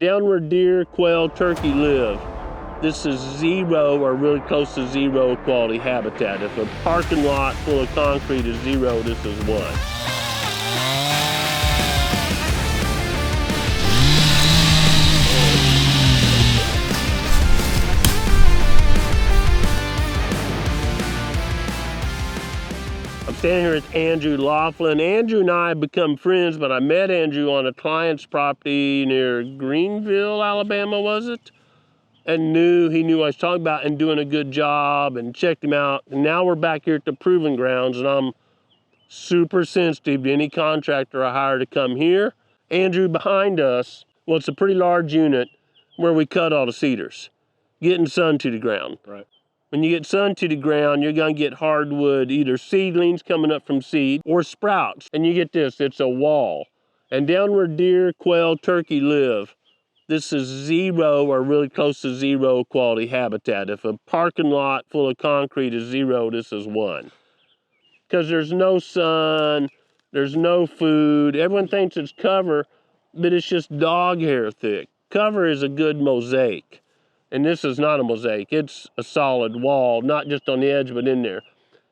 Down where deer, quail, turkey live, this is zero or really close to zero quality habitat. If a parking lot full of concrete is zero, this is one. I'm standing here with Andrew Loflin. Andrew and I have become friends, but I met Andrew on a client's property near Greenville, Alabama, was it? And he knew what I was talking about and doing a good job, and checked him out. And now we're back here at the proving grounds, and I'm super sensitive to any contractor I hire to come here. Andrew, behind us, well, it's a pretty large unit where we cut all the cedars, getting sun to the ground. Right. When you get sun to the ground, you're gonna get hardwood, either seedlings coming up from seed or sprouts. And you get this, it's a wall. And down where deer, quail, turkey live, this is zero or really close to zero quality habitat. If a parking lot full of concrete is zero, this is one. Because there's no sun, there's no food. Everyone thinks it's cover, but it's just dog hair thick. Cover is a good mosaic. And this is not a mosaic, it's a solid wall, not just on the edge, but in there.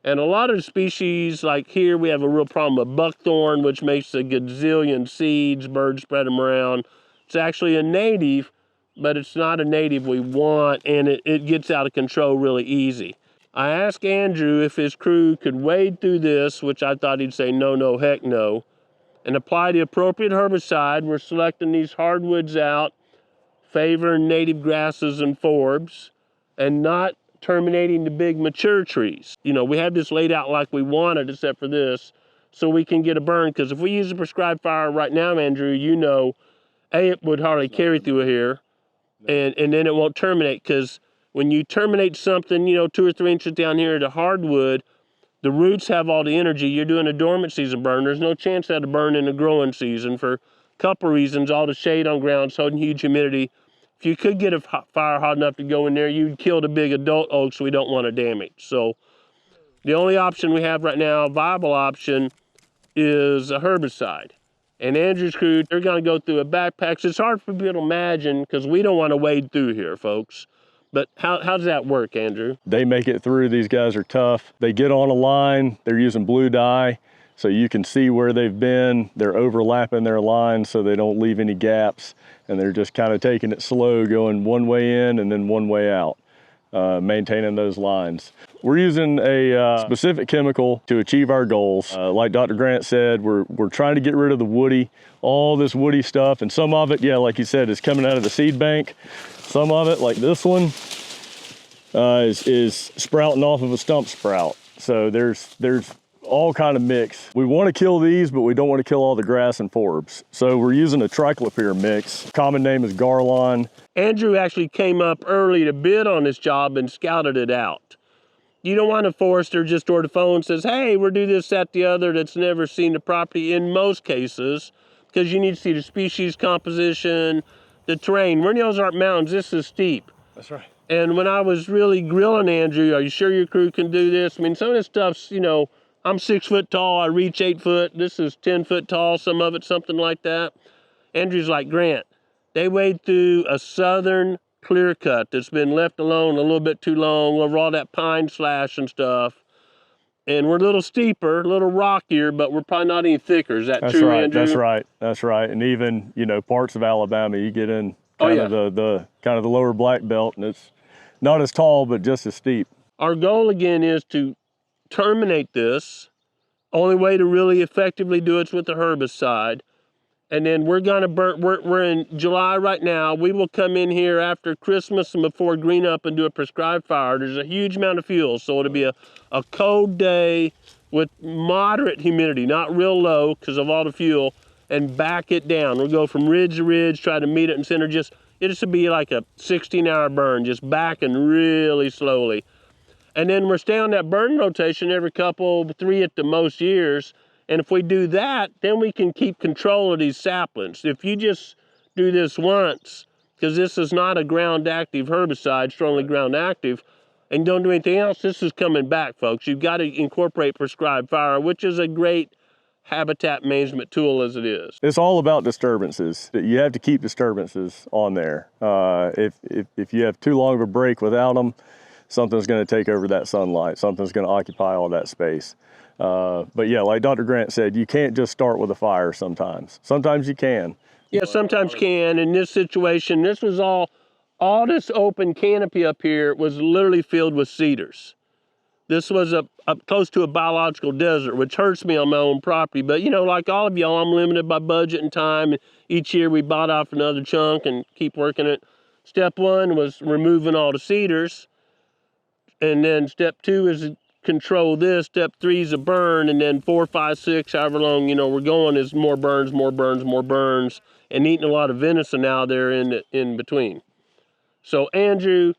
And a lot of species, like here, we have a real problem with buckthorn, which makes a gazillion seeds, birds spread them around. It's actually a native, but it's not a native we want, and it gets out of control really easy. I asked Andrew if his crew could wade through this, which I thought he'd say no, no, heck no, and apply the appropriate herbicide. We're selecting these hardwoods out, favoring native grasses and forbs, and not terminating the big mature trees. You know, we have this laid out like we wanted, except for this, so we can get a burn. Because if we use a prescribed fire right now, Andrew, you know, it would hardly carry through here, and then it won't terminate. Because when you terminate something, you know, 2 or 3 inches down here to hardwood, the roots have all the energy. You're doing a dormant season burn. There's no chance that'll burn in the growing season for a couple reasons. All the shade on ground's holding huge humidity. If you could get a fire hot enough to go in there, you'd kill the big adult oaks we don't want to damage. So the only option we have right now, viable option, is a herbicide. And Andrew's crew, they're gonna go through a backpack. It's hard for people to imagine because we don't want to wade through here, folks. But how does that work, Andrew? They make it through. These guys are tough. They get on a line. They're using blue dye, so you can see where they've been. They're overlapping their lines so they don't leave any gaps. And they're just kind of taking it slow, going one way in and then one way out, maintaining those lines. We're using a specific chemical to achieve our goals. Like Dr. Grant said, we're trying to get rid of the woody, all this woody stuff. And some of it, yeah, like you said, is coming out of the seed bank. Some of it, like this one, is sprouting off of a stump sprout. So there's all kind of mix. We want to kill these, but we don't want to kill all the grass and forbs. So we're using a triclopyr mix. Common name is Garlon. Andrew actually came up early to bid on this job and scouted it out. You don't want a forester just over the phone and says, hey, we'll do this, that, the other, that's never seen the property in most cases, because you need to see the species composition, the terrain. We're in the Ozark Mountains, this is steep. That's right. And when I was really grilling Andrew, are you sure your crew can do this? I mean, some of this stuff's, you know, I'm 6 foot tall, I reach 8 foot. This is 10 foot tall, some of it, something like that. Andrew's like, Grant, they wade through a southern clear cut that's been left alone a little bit too long over all that pine slash and stuff. And we're a little steeper, a little rockier, but we're probably not any thicker. Is that true, right, Andrew? That's right, that's right. And even, you know, parts of Alabama, you get in kind of the lower black belt, and it's not as tall, but just as steep. Our goal again is to terminate this. Only way to really effectively do it is with the herbicide. And then we're gonna burn, we're in July right now. We will come in here after Christmas and before green up and do a prescribed fire. There's a huge amount of fuel, so it'll be a cold day with moderate humidity, not real low because of all the fuel, and back it down. We'll go from ridge to ridge, try to meet it in center. It should be like a 16-hour burn, just backing really slowly. And then we're staying on that burn rotation every couple, 3 at the most years. And if we do that, then we can keep control of these saplings. If you just do this once, because this is not a ground active herbicide, strongly ground active, and don't do anything else, this is coming back, folks. You've got to incorporate prescribed fire, which is a great habitat management tool as it is. It's all about disturbances. You have to keep disturbances on there. If you have too long of a break without them, something's going to take over that sunlight. Something's going to occupy all that space. But yeah, like Dr. Grant said, you can't just start with a fire sometimes. Sometimes you can. Yeah, sometimes can. In this situation, this was all this open canopy up here was literally filled with cedars. This was up close to a biological desert, which hurts me on my own property. But, you know, like all of y'all, I'm limited by budget and time. And each year we bought off another chunk and keep working it. Step one was removing all the cedars. And then step two is control this. Step three is a burn. And then 4, 5, 6, however long, you know, we're going is more burns, more burns, more burns. And eating a lot of venison now there in between. So, Andrew,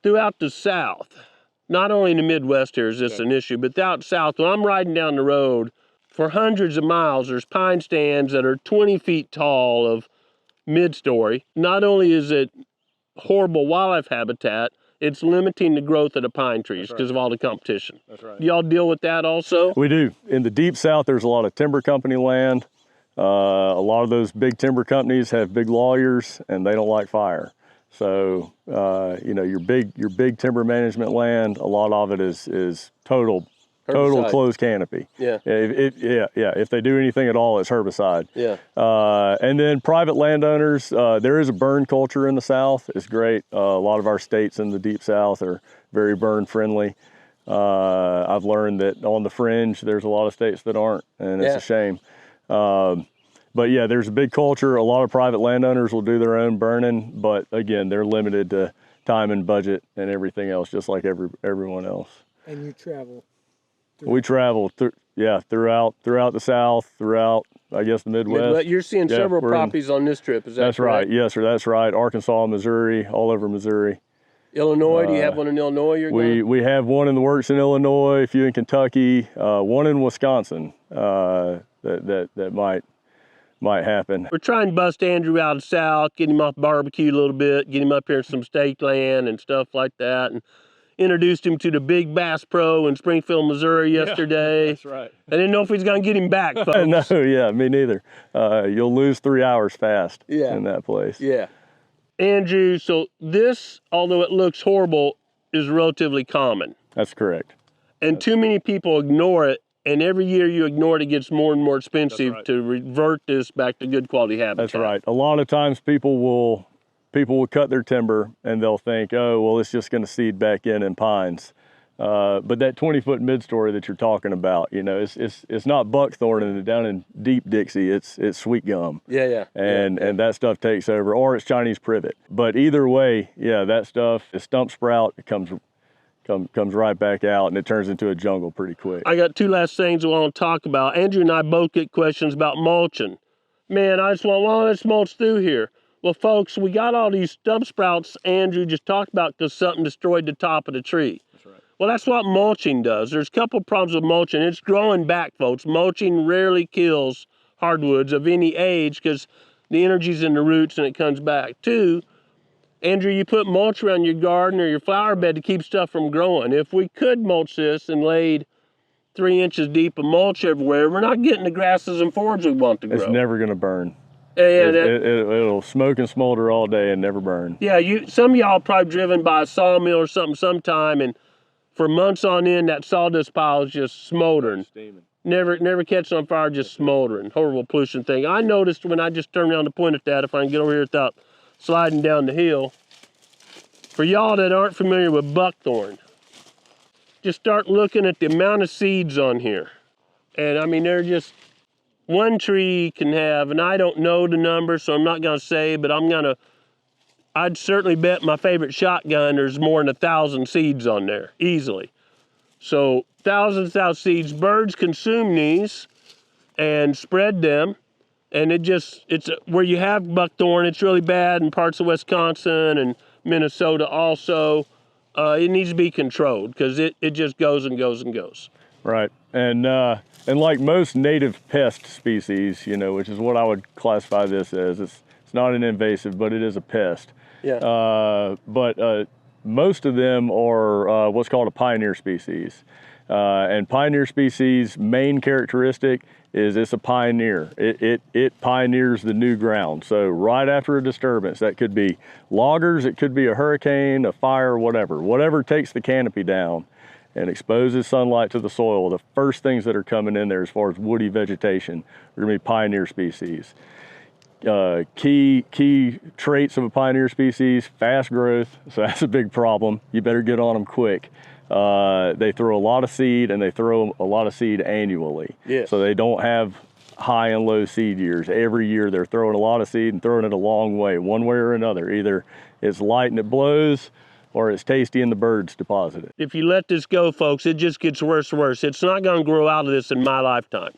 throughout the South, not only in the Midwest here is this an issue, but out south, when I'm riding down the road for hundreds of miles, there's pine stands that are 20 feet tall of mid-story. Not only is it horrible wildlife habitat, it's limiting the growth of the pine trees because of all the competition. That's right. Do y'all deal with that also? We do. In the deep South, there's a lot of timber company land. A lot of those big timber companies have big lawyers and they don't like fire. So, you know, your big timber management land, a lot of it is total Herbicide. closed canopy. Yeah. If they do anything at all, it's herbicide. Yeah. And then private landowners, there is a burn culture in the South. It's great. A lot of our states in the deep South are very burn friendly. I've learned that on the fringe, there's a lot of states that aren't, and it's a shame. But yeah, there's a big culture. A lot of private landowners will do their own burning, but again, they're limited to time and budget and everything else, just like everyone else. And you travel. We travel throughout the South, throughout, I guess, the Midwest. You're seeing several properties on this trip, is that That's correct? right. Yes, sir. That's right. Arkansas, Missouri, all over Missouri. Illinois, do you have one in Illinois you're going? We have one in the works in Illinois, a few in Kentucky, one in Wisconsin that might happen. We're trying to bust Andrew out of South, get him off barbecue a little bit, get him up here in some state land and stuff like that, and introduced him to the Big Bass Pro in Springfield, Missouri yesterday. That's right. I didn't know if he's going to get him back, folks. No, yeah, me neither. You'll lose 3 hours fast in that place. Yeah. Andrew, so this, although it looks horrible, is relatively common. That's correct. And too many people ignore it. And every year you ignore it, it gets more and more expensive to revert this back to good quality habitat. That's right. A lot of times people will cut their timber and they'll think, oh, well, it's just going to seed back in pines. But that 20-foot mid-story that you're talking about, you know, it's not buckthorn and down in deep Dixie, it's sweet gum. Yeah. And that stuff takes over, or it's Chinese privet. But either way, yeah, that stuff is stump sprout. It comes right back out and it turns into a jungle pretty quick. I got two last things I want to talk about. Andrew and I both get questions about mulching. Man, I just want, well, let's mulch through here. Well, folks, we got all these stump sprouts Andrew just talked about because something destroyed the top of the tree. That's right. Well, that's what mulching does. There's a couple problems with mulching. It's growing back, folks. Mulching rarely kills hardwoods of any age because the energy's in the roots and it comes back. Two, Andrew, you put mulch around your garden or your flower bed to keep stuff from growing. If we could mulch this and laid 3 inches deep of mulch everywhere, we're not getting the grasses and forbs we want to grow. It's never going to burn. It'll smoke and smolder all day and never burn. Yeah, some of y'all probably driven by a sawmill or something sometime, and for months on end, that sawdust pile is just smoldering. Steaming. Never catching on fire, just smoldering. Horrible pollution thing. I noticed when I just turned around to point at that, if I can get over here without sliding down the hill. For y'all that aren't familiar with buckthorn, just start looking at the amount of seeds on here. And I mean, they're just, one tree can have, and I don't know the number, so I'm not gonna say, but I'd certainly bet my favorite shotgun there's more than 1,000 seeds on there, easily. So thousands of seeds, birds consume these and spread them. And it's where you have buckthorn, it's really bad in parts of Wisconsin and Minnesota also. It needs to be controlled because it just goes and goes and goes. Right, and like most native pest species, you know, which is what I would classify this as, it's not an invasive, but it is a pest. Yeah. But most of them are what's called a pioneer species. And pioneer species' main characteristic is it's a pioneer. It pioneers the new ground. So right after a disturbance, that could be loggers, it could be a hurricane, a fire, whatever takes the canopy down and exposes sunlight to the soil, the first things that are coming in there as far as woody vegetation are gonna be pioneer species. Key traits of a pioneer species: fast growth, so that's a big problem. You better get on them quick. They throw a lot of seed, and they throw a lot of seed annually. Yes. So they don't have high and low seed years. Every year they're throwing a lot of seed and throwing it a long way, one way or another. Either it's light and it blows, or it's tasty and the birds deposit it. If you let this go, folks, it just gets worse and worse. It's not going to grow out of this in my lifetime.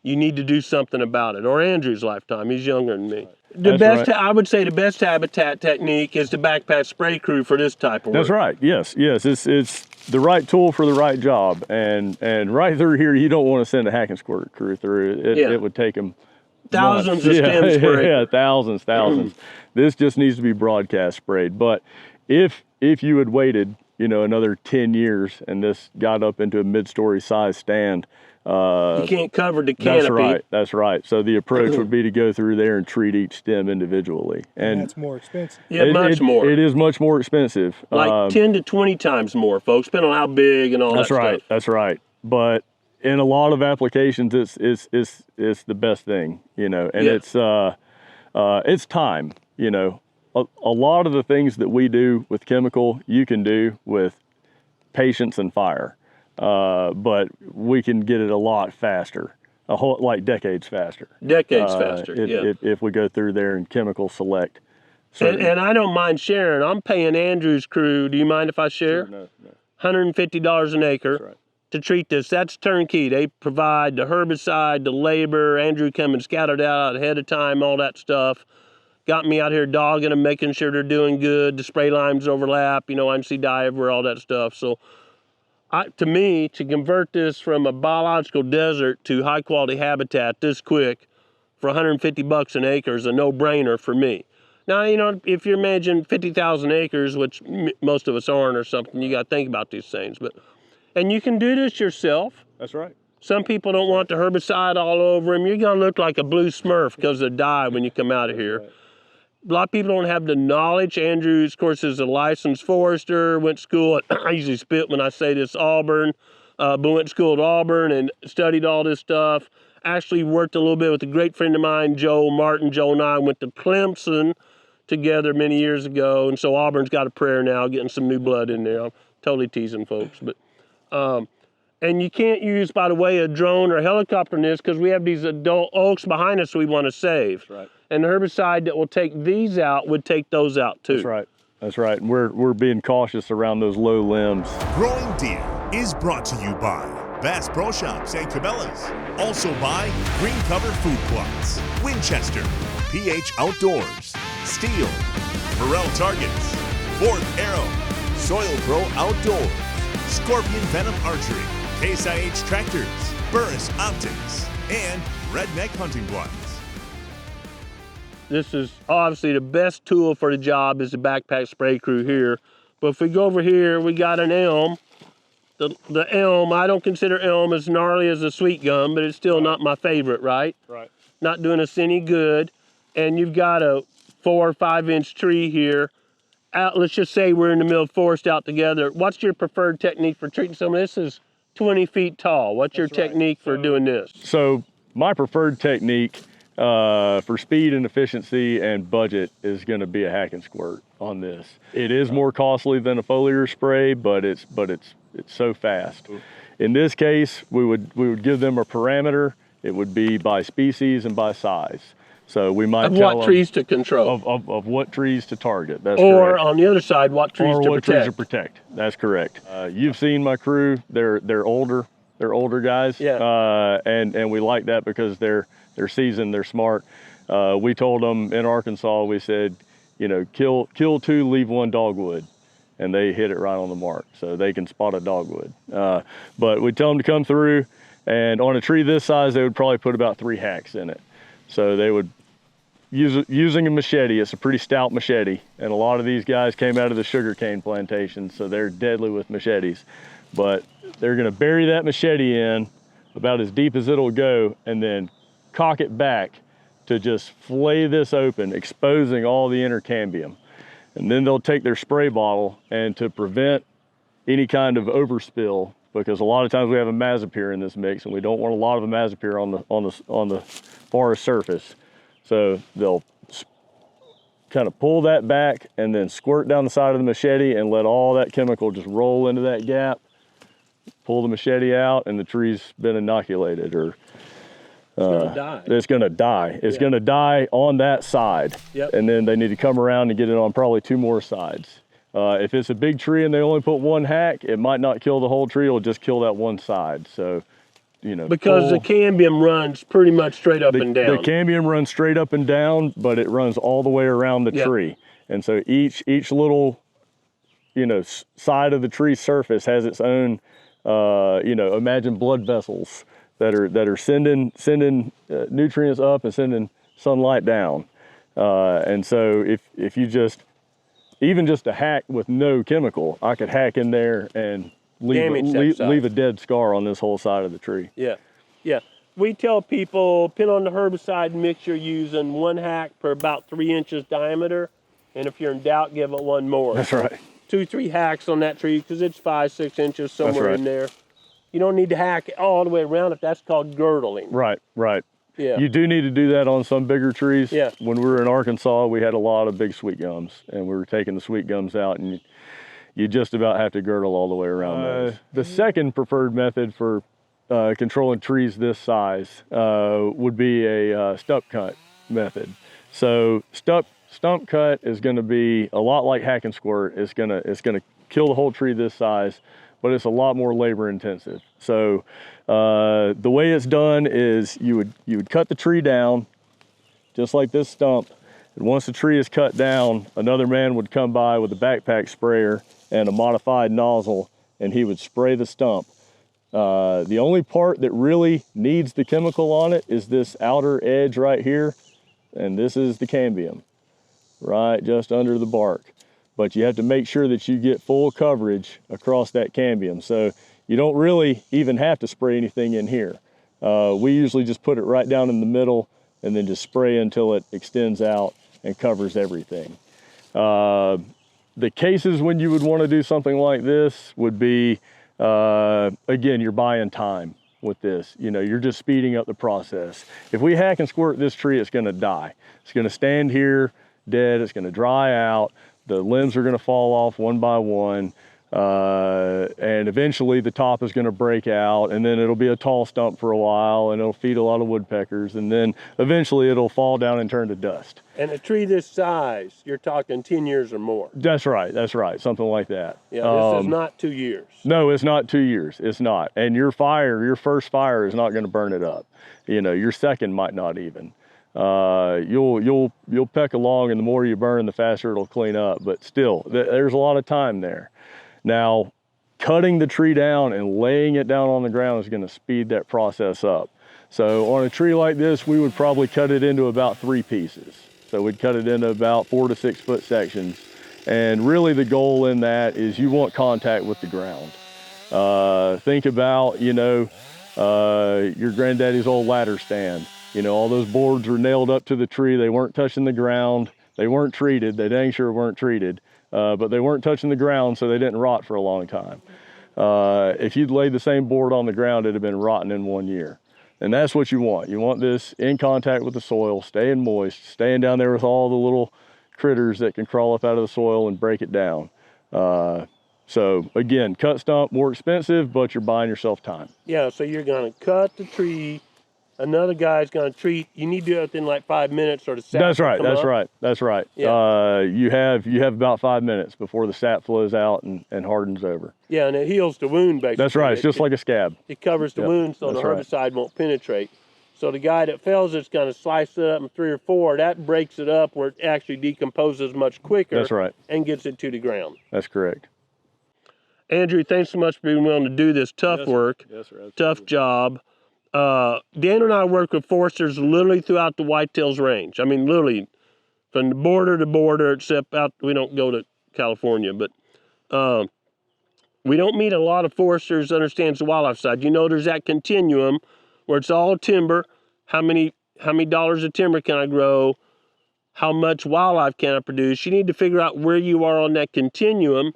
You need to do something about it, or Andrew's lifetime. He's younger than me. I would say the best habitat technique is the backpack spray crew for this type of work. That's right. Yes. It's the right tool for the right job. And right through here, you don't want to send a hack-and-squirt crew through. It would take them thousands of stems sprayed. Yeah, thousands. This just needs to be broadcast sprayed. But if you had waited, another 10 years and this got up into a mid-story size stand, you can't cover the canopy. That's right. So the approach would be to go through there and treat each stem individually. And that's more expensive. Yeah, much more. It is much more expensive. Like 10 to 20 times more, folks, depending on how big and all that stuff. That's right. But in a lot of applications, it's the best thing, and it's time. A lot of the things that we do with chemical, you can do with patience and fire. But we can get it a lot faster, decades faster. Decades faster, if we go through there and chemical select. And I don't mind sharing. I'm paying Andrew's crew, do you mind if I share? Sure, no. $150 an acre to treat this. That's turnkey. They provide the herbicide, the labor. Andrew come and scattered out ahead of time, all that stuff. Got me out here dogging them, making sure they're doing good. The spray lines overlap, IMC dye everywhere, all that stuff. So to me, to convert this from a biological desert to high quality habitat this quick for $150 an acre is a no-brainer for me. Now, if you're managing 50,000 acres, which most of us aren't or something, you got to think about these things. And you can do this yourself. That's right. Some people don't want the herbicide all over them. You're going to look like a blue Smurf because of the dye when you come out of here. Right. A lot of people don't have the knowledge. Andrew, of course, is a licensed forester, went to school at, I usually spit when I say this, Auburn, but went to school at Auburn and studied all this stuff. Actually worked a little bit with a great friend of mine, Joe Martin. Joe and I went to Clemson together many years ago, and so Auburn's got a prayer now, getting some new blood in there. I'm totally teasing folks. But and you can't use, by the way, a drone or helicopter in this because we have these adult oaks behind us we want to save. That's right. And the herbicide that will take these out would take those out too. That's right. And we're being cautious around those low limbs. Growing Deer is brought to you by Bass Pro Shops and Cabela's. Also by Green Cover Food Plots, Winchester, PH Outdoors, Steel, Burrell Targets, Fourth Arrow, Soil Pro Outdoors, Scorpion Venom Archery, Case IH Tractors, Burris Optics, and Redneck Hunting Blinds. This is obviously the best tool for the job is the backpack spray crew here. But if we go over here, we got an elm. The elm, I don't consider elm as gnarly as a sweet gum, but it's still not my favorite, right? Right. Not doing us any good. And you've got a 4 or 5 inch tree here. Let's just say we're in the middle of forest out together. What's your preferred technique for treating some of this? Is 20 feet tall. What's your technique for doing this? So my preferred technique for speed and efficiency and budget is going to be a hack and squirt on this. It is more costly than a foliar spray, but it's so fast. In this case, we would give them a parameter. It would be by species and by size. So we might tell what trees to control. Of what trees to target. That's or correct. On the other side, what trees to protect. Trees to protect. That's correct. You've seen my crew. They're older. They're older guys. Yeah. And we like that because they're seasoned. They're smart. We told them in Arkansas. We said, kill 2, leave 1 dogwood, and they hit it right on the mark. So they can spot a dogwood. But we tell them to come through, and on a tree this size, they would probably put about 3 hacks in it. So they would using a machete. It's a pretty stout machete, and a lot of these guys came out of the sugarcane plantation, so they're deadly with machetes. But they're going to bury that machete in about as deep as it'll go, and then cock it back to just flay this open, exposing all the inner cambium. And then they'll take their spray bottle, and to prevent any kind of overspill, because a lot of times we have imazapyr in this mix, and we don't want a lot of imazapyr on the forest surface. So they'll kind of pull that back and then squirt down the side of the machete and let all that chemical just roll into that gap. Pull the machete out, and the tree's been inoculated, or it's gonna die. It's gonna die. It's gonna die on that side. Yep. And then they need to come around and get it on probably 2 more sides. If it's a big tree and they only put 1 hack, it might not kill the whole tree, it'll just kill that one side. So, you know. Because the cambium runs pretty much straight up and down. The cambium runs straight up and down, but it runs all the way around the tree. And so each little, you know, side of the tree surface has its own, you know, imagine blood vessels that are sending nutrients up and sending sunlight down. And so if you just, even just a hack with no chemical, I could hack in there and leave a dead scar on this whole side of the tree. Yeah, yeah. We tell people, pin on the herbicide mix you're using 1 hack per about 3 inches diameter, and if you're in doubt, give it 1 more. That's right. 2-3 hacks on that tree, because it's 5-6 inches somewhere in there. You don't need to hack all the way around it. That's called girdling. Right, right. Yeah. You do need to do that on some bigger trees. Yeah. When we were in Arkansas, we had a lot of big sweet gums, and we were taking the sweet gums out, and you just about have to girdle all the way around those. The second preferred method for controlling trees this size would be a stump cut method. So stump cut is going to be a lot like hack and squirt. It's going to kill the whole tree this size, but it's a lot more labor intensive. So the way it's done is you would cut the tree down just like this stump, and once the tree is cut down, another man would come by with a backpack sprayer and a modified nozzle, and he would spray the stump. The only part that really needs the chemical on it is this outer edge right here, and this is the cambium, right just under the bark. But you have to make sure that you get full coverage across that cambium. So you don't really even have to spray anything in here. We usually just put it right down in the middle and then just spray until it extends out and covers everything. The cases when you would want to do something like this would be, again, you're buying time with this. You know, you're just speeding up the process. If we hack and squirt this tree, it's going to die. It's going to stand here dead. It's going to dry out. The limbs are going to fall off one by one. And eventually the top is going to break out, and then it'll be a tall stump for a while, and it'll feed a lot of woodpeckers, and then eventually it'll fall down and turn to dust. And a tree this size, you're talking 10 years or more. That's right, something like that. Yeah, this is not 2 years. No, it's not 2 years, it's not. And your first fire is not going to burn it up. You know, your second might not even. You'll peck along, and the more you burn, the faster it'll clean up, but still, there's a lot of time there. Now, cutting the tree down and laying it down on the ground is going to speed that process up. So on a tree like this, we would probably cut it into about 3 pieces. So we'd cut it into about 4 to 6 foot sections. And really the goal in that is you want contact with the ground. Think about, you know, your granddaddy's old ladder stand. You know, all those boards were nailed up to the tree. They weren't touching the ground. They weren't treated. They dang sure weren't treated. But they weren't touching the ground, so they didn't rot for a long time. If you'd laid the same board on the ground, it'd have been rotten in 1 year. And that's what you want. You want this in contact with the soil, staying moist, staying down there with all the little critters that can crawl up out of the soil and break it down. So again, cut stump, more expensive, but you're buying yourself time. Yeah, so you're gonna cut the tree, another guy's gonna treat, you need to do it within like 5 minutes or the sap. That's right. Yeah. You have about 5 minutes before the sap flows out and hardens over. Yeah, and it heals the wound basically. That's right, it's just like a scab. It covers the wound so the herbicide won't penetrate. So the guy that fells it's gonna slice it up in 3 or 4, that breaks it up where it actually decomposes much quicker. That's right. And gets it to the ground. That's correct. Andrew, thanks so much for being willing to do this tough work. Yes, sir. Tough job. Dan and I work with foresters literally throughout the whitetails range. I mean, literally from the border to border, except out, we don't go to California, but We don't meet a lot of foresters that understands the wildlife side. You know, there's that continuum where it's all timber. How many dollars of timber can I grow? How much wildlife can I produce? You need to figure out where you are on that continuum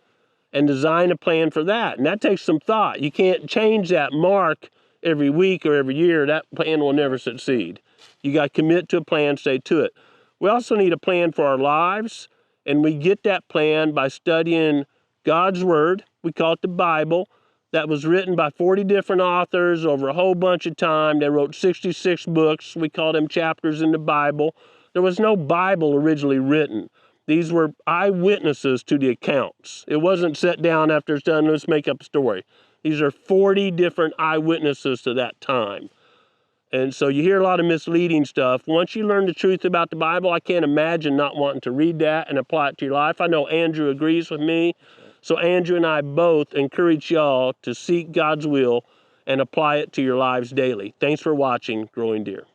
and design a plan for that. And that takes some thought. You can't change that mark every week or every year. That plan will never succeed. You got to commit to a plan, stay to it. We also need a plan for our lives, and we get that plan by studying God's Word. We call it the Bible. That was written by 40 different authors over a whole bunch of time. They wrote 66 books. We call them chapters in the Bible. There was no Bible originally written. These were eyewitnesses to the accounts. It wasn't set down after it's done, let's make up a story. These are 40 different eyewitnesses to that time. And so you hear a lot of misleading stuff. Once you learn the truth about the Bible, I can't imagine not wanting to read that and apply it to your life. I know Andrew agrees with me. So Andrew and I both encourage y'all to seek God's will and apply it to your lives daily. Thanks for watching Growing Deer.